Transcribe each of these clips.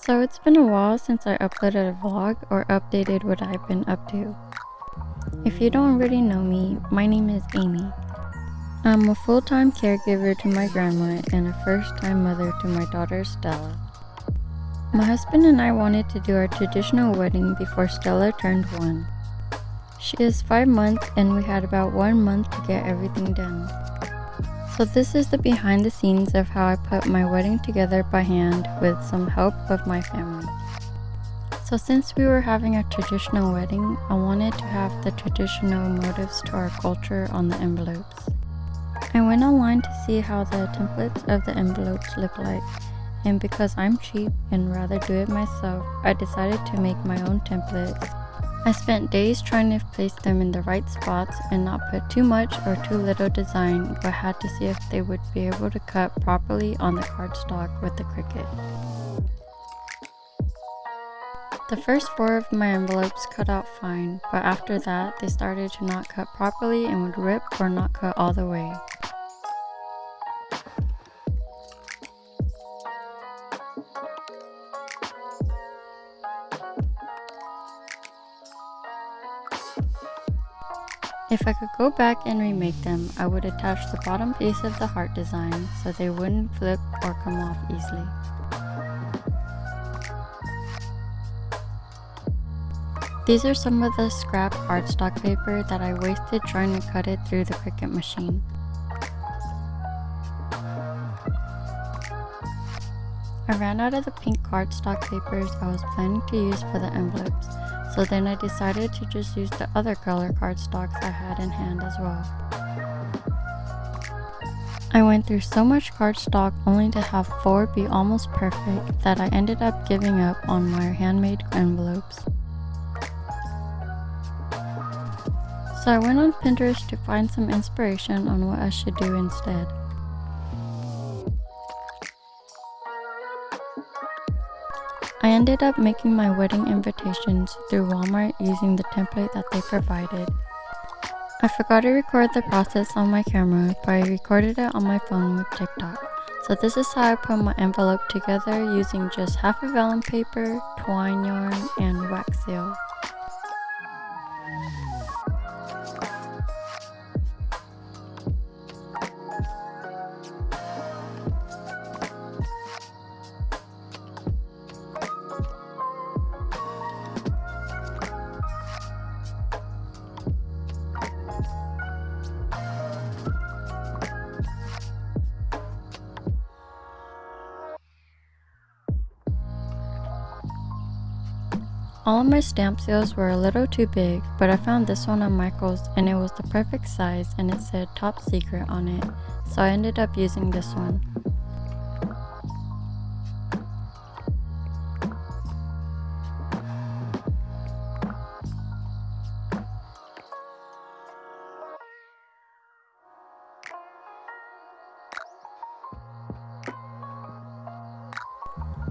So it's been a while since I uploaded a vlog or updated what I've been up to. If you don't already know me, my name is Ahhmey. I'm a full-time caregiver to my grandma and a first-time mother to my daughter Stella. My husband and I wanted to do our traditional wedding before Stella turned 1. She is 5 months and we had about 1 month to get everything done. So this is the behind the scenes of how I put my wedding together by hand with some help of my family. So since we were having a traditional wedding, I wanted to have the traditional motifs to our culture on the envelopes. I went online to see how the templates of the envelopes look like, and because I'm cheap and rather do it myself, I decided to make my own templates. I spent days trying to place them in the right spots and not put too much or too little design, but had to see if they would be able to cut properly on the cardstock with the Cricut. The first 4 of my envelopes cut out fine, but after that they started to not cut properly and would rip or not cut all the way. If I could go back and remake them, I would attach the bottom piece of the heart design so they wouldn't flip or come off easily. These are some of the scrap cardstock paper that I wasted trying to cut it through the Cricut machine. I ran out of the pink cardstock papers I was planning to use for the envelopes, so then I decided to just use the other color cardstocks I had in hand as well. I went through so much cardstock only to have 4 be almost perfect that I ended up giving up on my handmade envelopes. So I went on Pinterest to find some inspiration on what I should do instead. I ended up making my wedding invitations through Walmart using the template that they provided. I forgot to record the process on my camera, but I recorded it on my phone with TikTok. So this is how I put my envelope together using just half of vellum paper, twine yarn, and wax seal. All of my stamp seals were a little too big, but I found this one on Michael's and it was the perfect size and it said top secret on it, so I ended up using this one.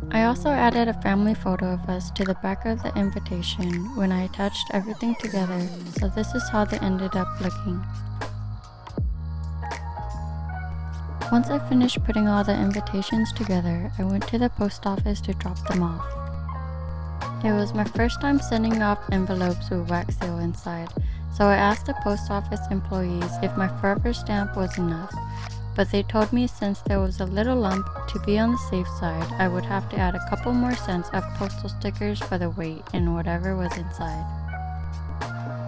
I also added a family photo of us to the back of the invitation when I attached everything together, so this is how they ended up looking. Once I finished putting all the invitations together, I went to the post office to drop them off. It was my first time sending off envelopes with wax seal inside, so I asked the post office employees if my forever stamp was enough. But they told me since there was a little lump, to be on the safe side, I would have to add a couple more cents of postal stickers for the weight and whatever was inside.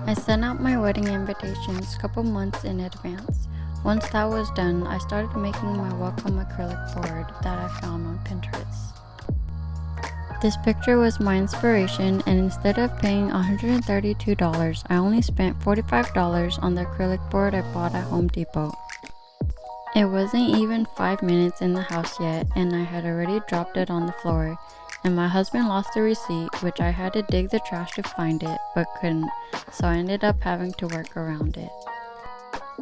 I sent out my wedding invitations a couple months in advance. Once that was done, I started making my welcome acrylic board that I found on Pinterest. This picture was my inspiration, and instead of paying $132, I only spent $45 on the acrylic board I bought at Home Depot. It wasn't even 5 minutes in the house yet, and I had already dropped it on the floor, and my husband lost the receipt, which I had to dig the trash to find it, but couldn't, so I ended up having to work around it.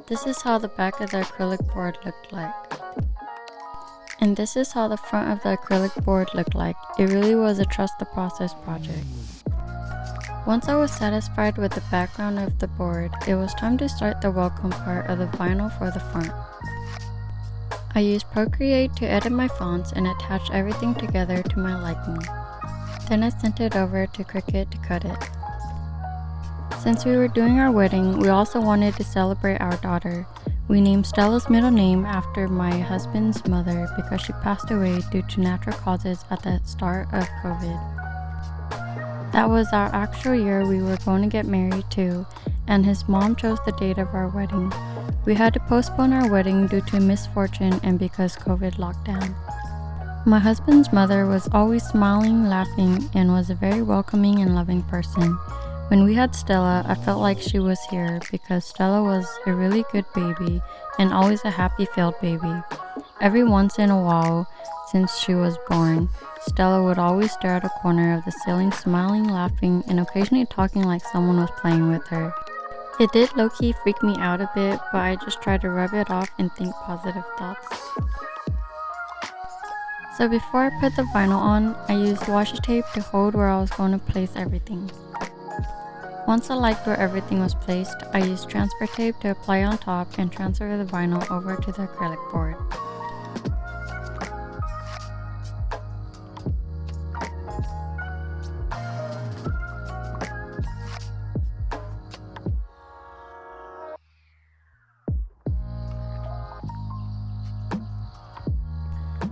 This is how the back of the acrylic board looked like. And this is how the front of the acrylic board looked like. It really was a trust the process project. Once I was satisfied with the background of the board, it was time to start the welcome part of the vinyl for the front. I used Procreate to edit my fonts and attach everything together to my liking. Then I sent it over to Cricut to cut it. Since we were doing our wedding, we also wanted to celebrate our daughter. We named Stella's middle name after my husband's mother because she passed away due to natural causes at the start of COVID. That was our actual year we were going to get married too, and his mom chose the date of our wedding. We had to postpone our wedding due to misfortune and because COVID lockdown. My husband's mother was always smiling, laughing, and was a very welcoming and loving person. When we had Stella, I felt like she was here because Stella was a really good baby and always a happy-filled baby. Every once in a while, since she was born, Stella would always stare at a corner of the ceiling, smiling, laughing, and occasionally talking like someone was playing with her. It did low-key freak me out a bit, but I just tried to rub it off and think positive thoughts. So before I put the vinyl on, I used washi tape to hold where I was going to place everything. Once I liked where everything was placed, I used transfer tape to apply on top and transfer the vinyl over to the acrylic board.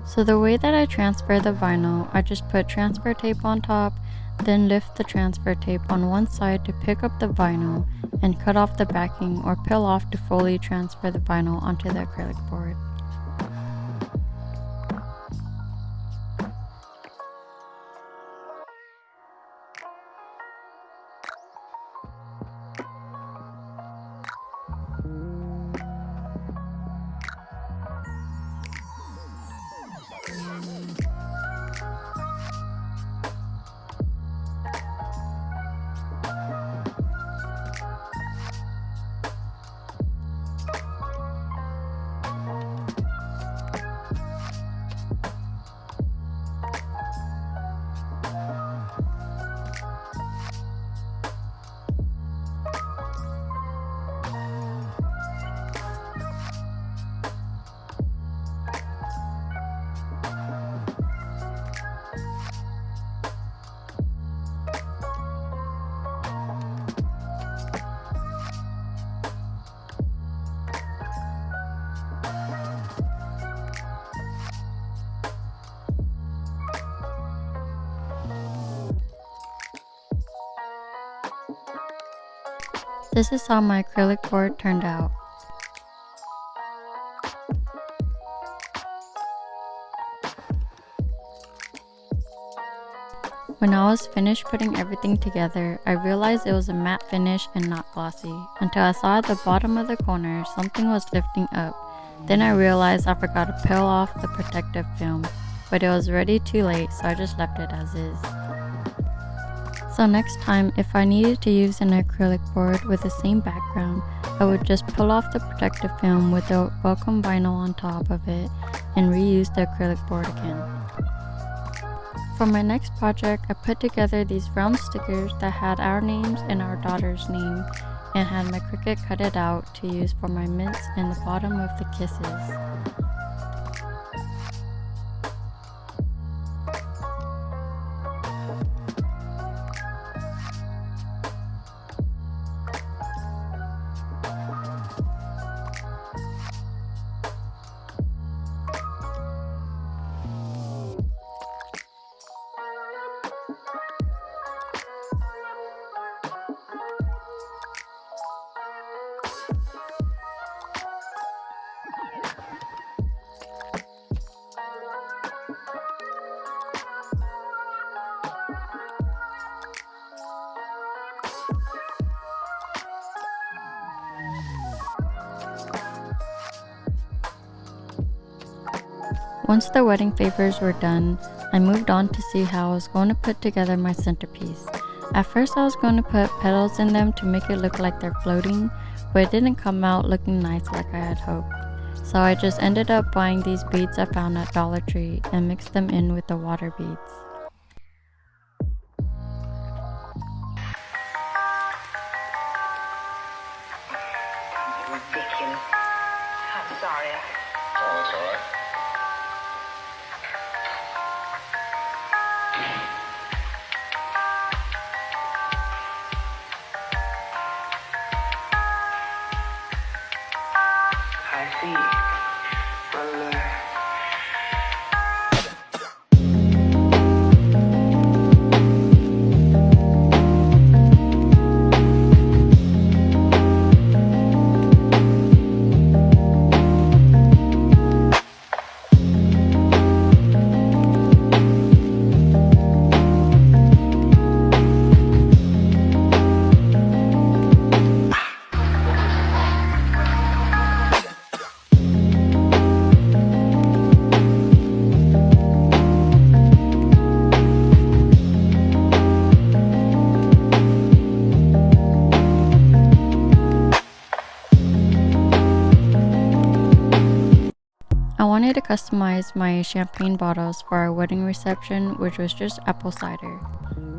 So the way that I transfer the vinyl, I just put transfer tape on top, then lift the transfer tape on one side to pick up the vinyl and cut off the backing or peel off to fully transfer the vinyl onto the acrylic board. This is how my acrylic board turned out. When I was finished putting everything together, I realized it was a matte finish and not glossy, until I saw at the bottom of the corner something was lifting up. Then I realized I forgot to peel off the protective film, but it was already too late, so I just left it as is. So next time, if I needed to use an acrylic board with the same background, I would just pull off the protective film with the welcome vinyl on top of it and reuse the acrylic board again. For my next project, I put together these round stickers that had our names and our daughter's name, and had my Cricut cut it out to use for my mints in the bottom of the kisses. Once the wedding favors were done, I moved on to see how I was going to put together my centerpiece. At first I was going to put petals in them to make it look like they're floating, but it didn't come out looking nice like I had hoped. So I just ended up buying these beads I found at Dollar Tree and mixed them in with the water beads. Ridiculous. I'm sorry. Oh, that's all right. see. Well, I wanted to customize my champagne bottles for our wedding reception, which was just apple cider.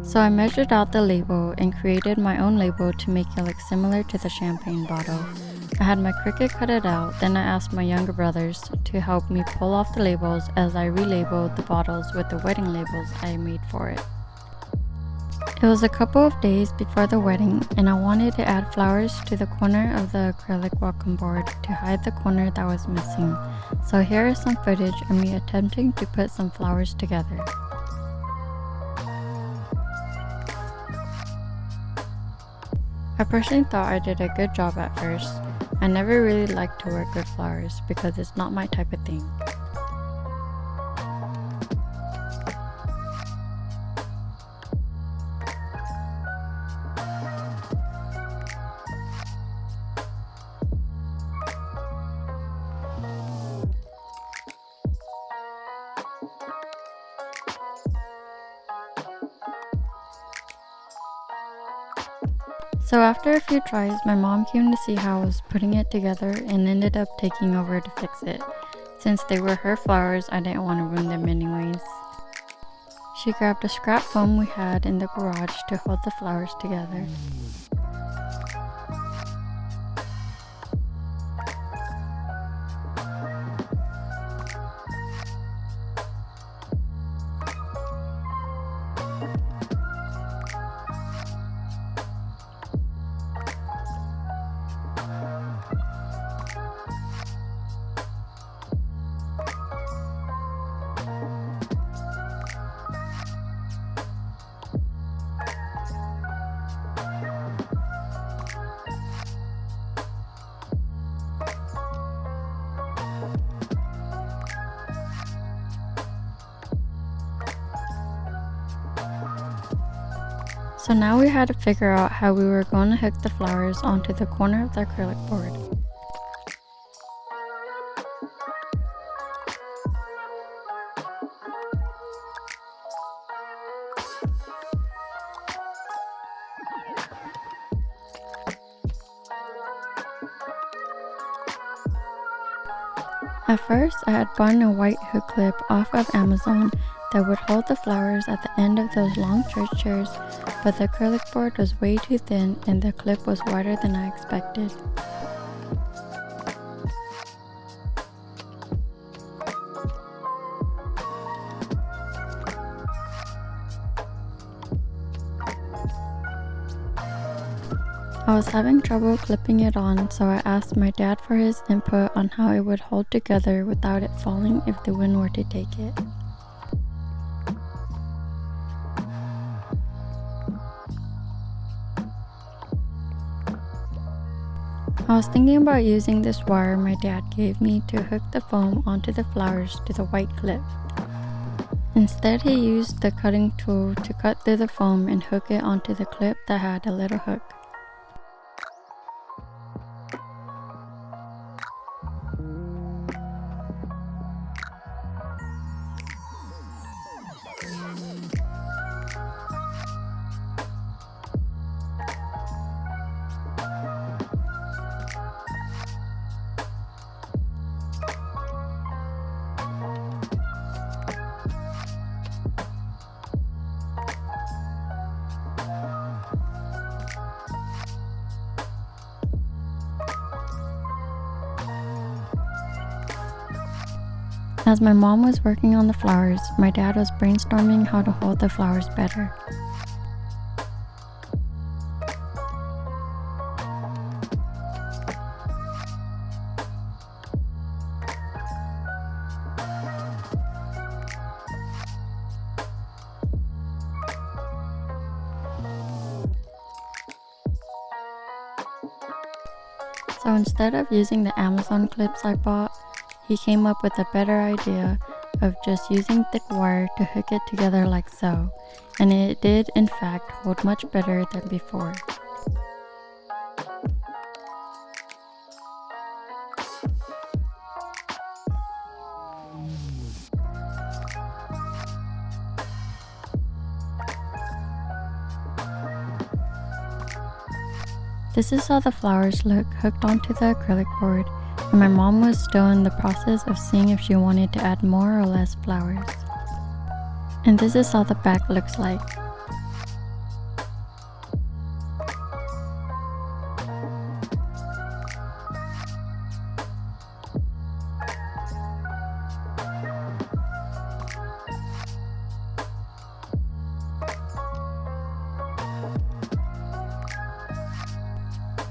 So I measured out the label and created my own label to make it look similar to the champagne bottle. I had my Cricut cut it out, then I asked my younger brothers to help me pull off the labels as I relabeled the bottles with the wedding labels I made for it. It was a couple of days before the wedding, and I wanted to add flowers to the corner of the acrylic welcome board to hide the corner that was missing. So here is some footage of me attempting to put some flowers together. I personally thought I did a good job at first. I never really liked to work with flowers because it's not my type of thing. So after a few tries, my mom came to see how I was putting it together and ended up taking over to fix it. Since they were her flowers, I didn't want to ruin them anyways. She grabbed a scrap foam we had in the garage to hold the flowers together. So now we had to figure out how we were going to hook the flowers onto the corner of the acrylic board. At first, I had bought a white hook clip off of Amazon that would hold the flowers at the end of those long church chairs, but the acrylic board was way too thin and the clip was wider than I expected. I was having trouble clipping it on, so I asked my dad for his input on how it would hold together without it falling if the wind were to take it. I was thinking about using this wire my dad gave me to hook the foam onto the flowers to the white clip. Instead, he used the cutting tool to cut through the foam and hook it onto the clip that had a little hook. As my mom was working on the flowers, my dad was brainstorming how to hold the flowers better. So instead of using the Amazon clips I bought, he came up with a better idea of just using thick wire to hook it together like so, and it did in fact hold much better than before. This is how the flowers look hooked onto the acrylic board, and my mom was still in the process of seeing if she wanted to add more or less flowers. And this is how the back looks like.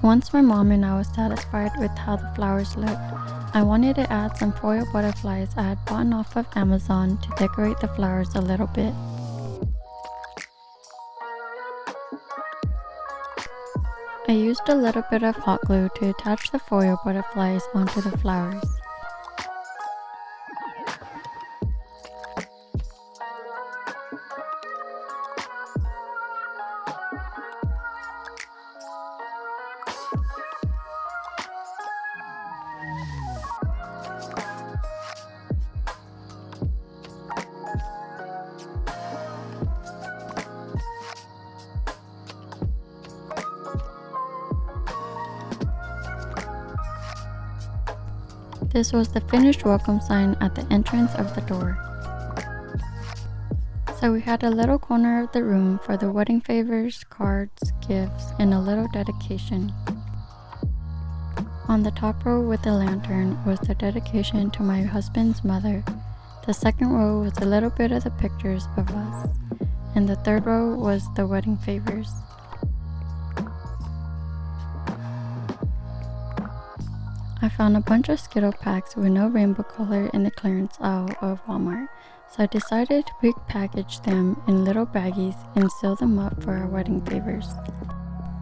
Once my mom and I was satisfied with how the flowers looked, I wanted to add some foil butterflies I had bought off of Amazon to decorate the flowers a little bit. I used a little bit of hot glue to attach the foil butterflies onto the flowers. This was the finished welcome sign at the entrance of the door. So we had a little corner of the room for the wedding favors, cards, gifts, and a little dedication. On the top row with the lantern was the dedication to my husband's mother. The second row was a little bit of the pictures of us, and the third row was the wedding favors. I found a bunch of Skittle packs with no rainbow color in the clearance aisle of Walmart, so I decided to pre-package them in little baggies and seal them up for our wedding favors.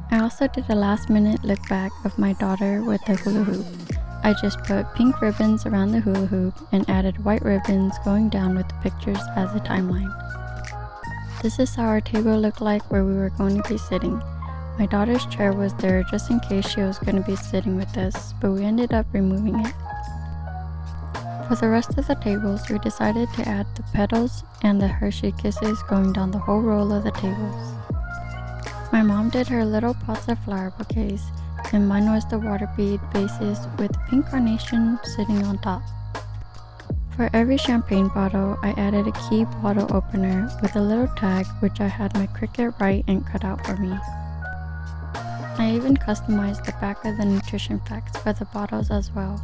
I also did a last-minute look back of my daughter with the hula hoop. I just put pink ribbons around the hula hoop and added white ribbons going down with the pictures as a timeline. This is how our table looked like where we were going to be sitting. My daughter's chair was there just in case she was going to be sitting with us, but we ended up removing it. For the rest of the tables, we decided to add the petals and the Hershey kisses going down the whole row of the tables. My mom did her little pots of flower bouquets, and mine was the water bead vases with pink carnation sitting on top. For every champagne bottle, I added a key bottle opener with a little tag which I had my Cricut write and cut out for me. I even customized the back of the nutrition facts for the bottles as well.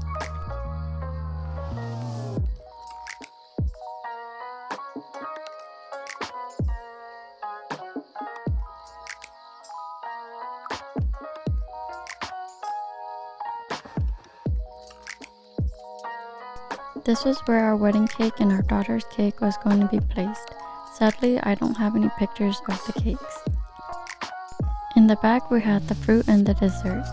This was where our wedding cake and our daughter's cake was going to be placed. Sadly, I don't have any pictures of the cakes. In the back we had the fruit and the desserts.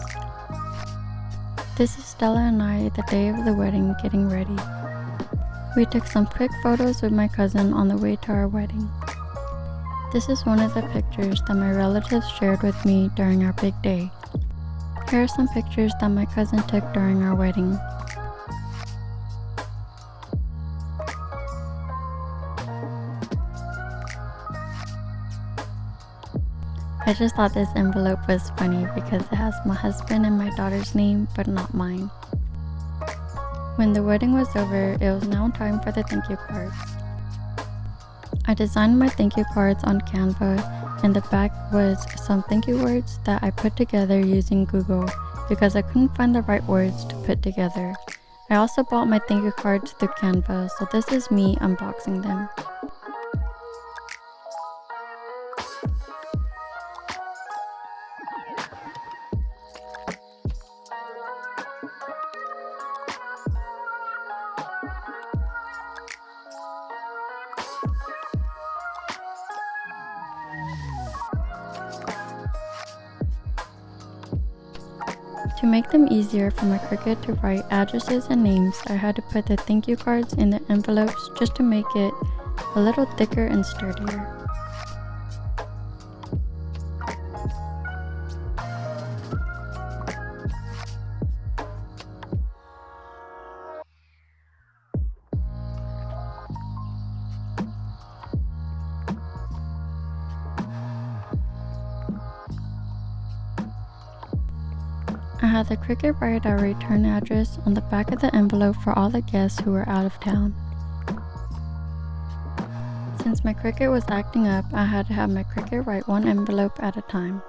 This is Stella and I the day of the wedding getting ready. We took some quick photos with my cousin on the way to our wedding. This is one of the pictures that my relatives shared with me during our big day. Here are some pictures that my cousin took during our wedding. I just thought this envelope was funny because it has my husband and my daughter's name, but not mine. When the wedding was over, it was now time for the thank you cards. I designed my thank you cards on Canva, and the back was some thank you words that I put together using Google because I couldn't find the right words to put together. I also bought my thank you cards through Canva, so this is me unboxing them. To To make them easier for my Cricut to write addresses and names, I had to put the thank you cards in the envelopes just to make it a little thicker and sturdier. I had the Cricut write our return address on the back of the envelope for all the guests who were out of town. Since my Cricut was acting up, I had to have my Cricut write one envelope at a time.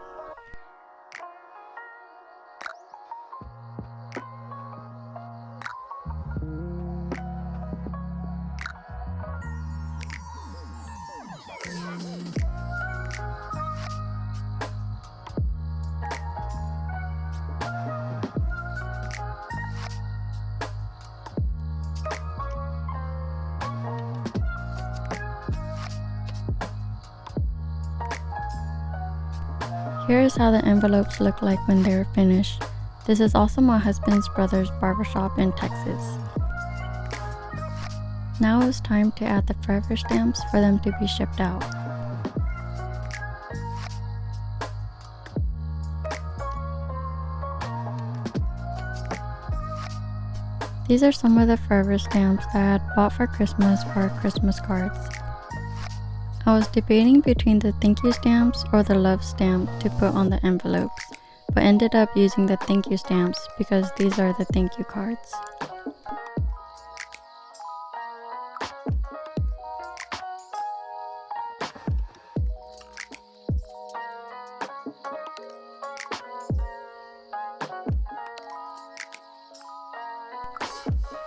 Here is how the envelopes look like when they are finished. This is also my husband's brother's barbershop in Texas. Now it's time to add the forever stamps for them to be shipped out. These are some of the forever stamps that I had bought for Christmas for our Christmas cards. I was debating between the thank you stamps or the love stamp to put on the envelopes, but ended up using the thank you stamps because these are the thank you cards.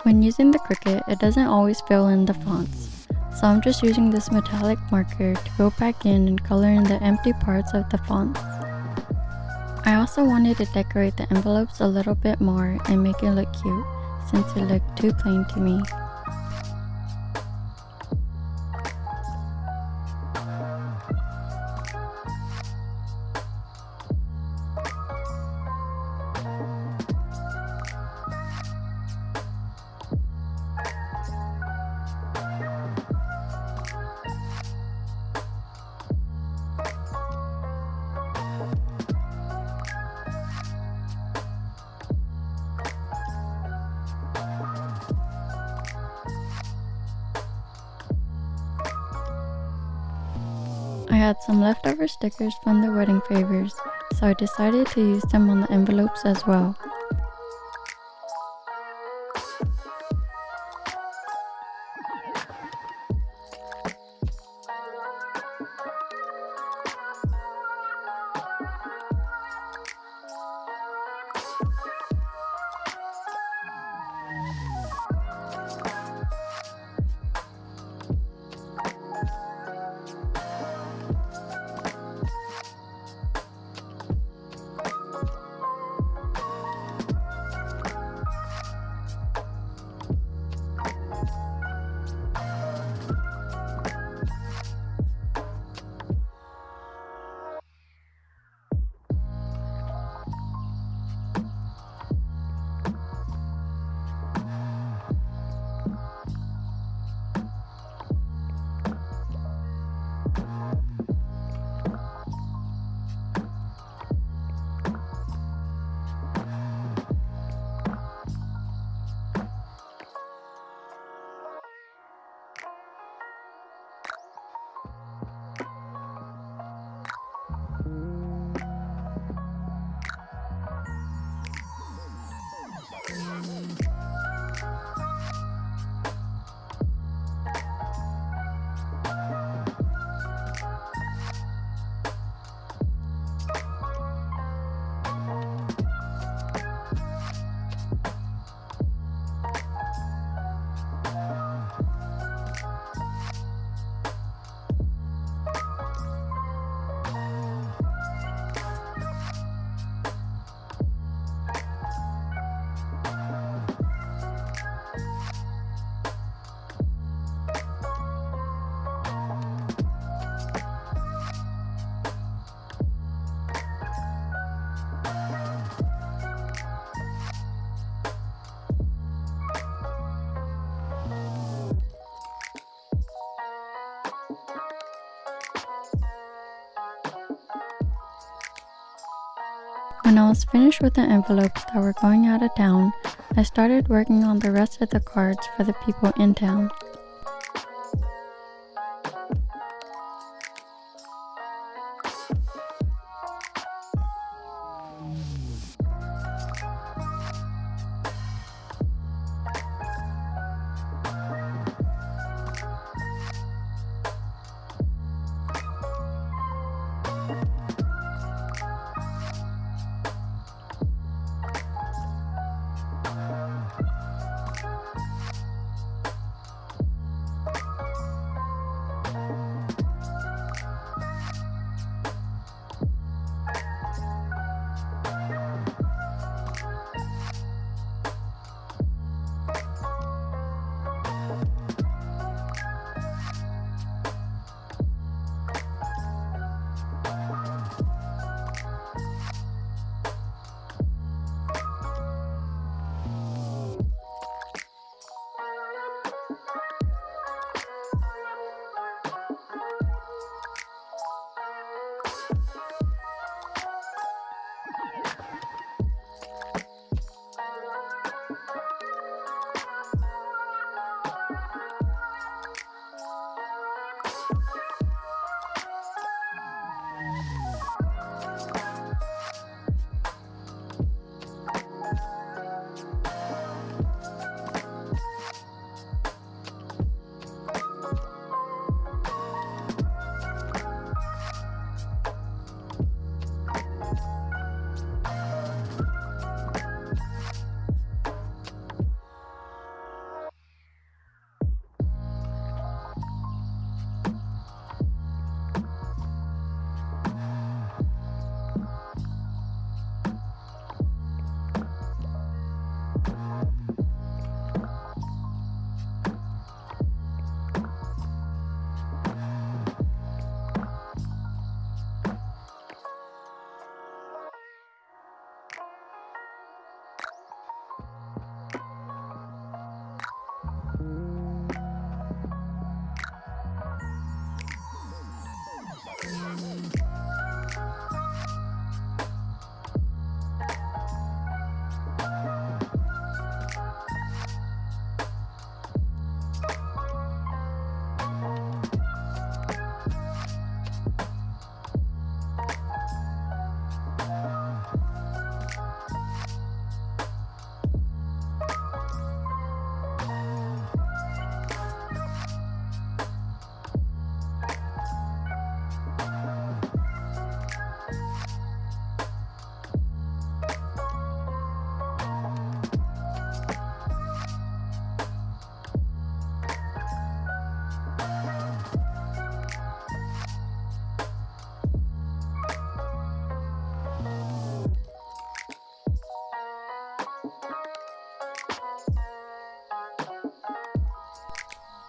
When using the Cricut, it doesn't always fill in the fonts. So I'm just using this metallic marker to go back in and color in the empty parts of the fonts. I also wanted to decorate the envelopes a little bit more and make it look cute, since it looked too plain to me. I had some leftover stickers from the wedding favors, so I decided to use them on the envelopes as well. When I was finished with the envelopes that were going out of town, I started working on the rest of the cards for the people in town.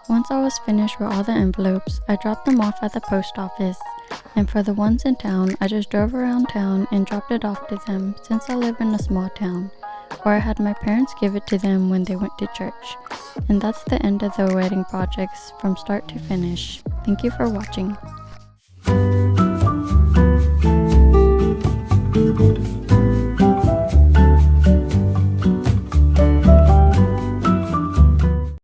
Once I was finished with all the envelopes, I dropped them off at the post office, and for the ones in town, I just drove around town and dropped it off to them since I live in a small town, or I had my parents give it to them when they went to church. And that's the end of the wedding projects from start to finish. Thank you for watching.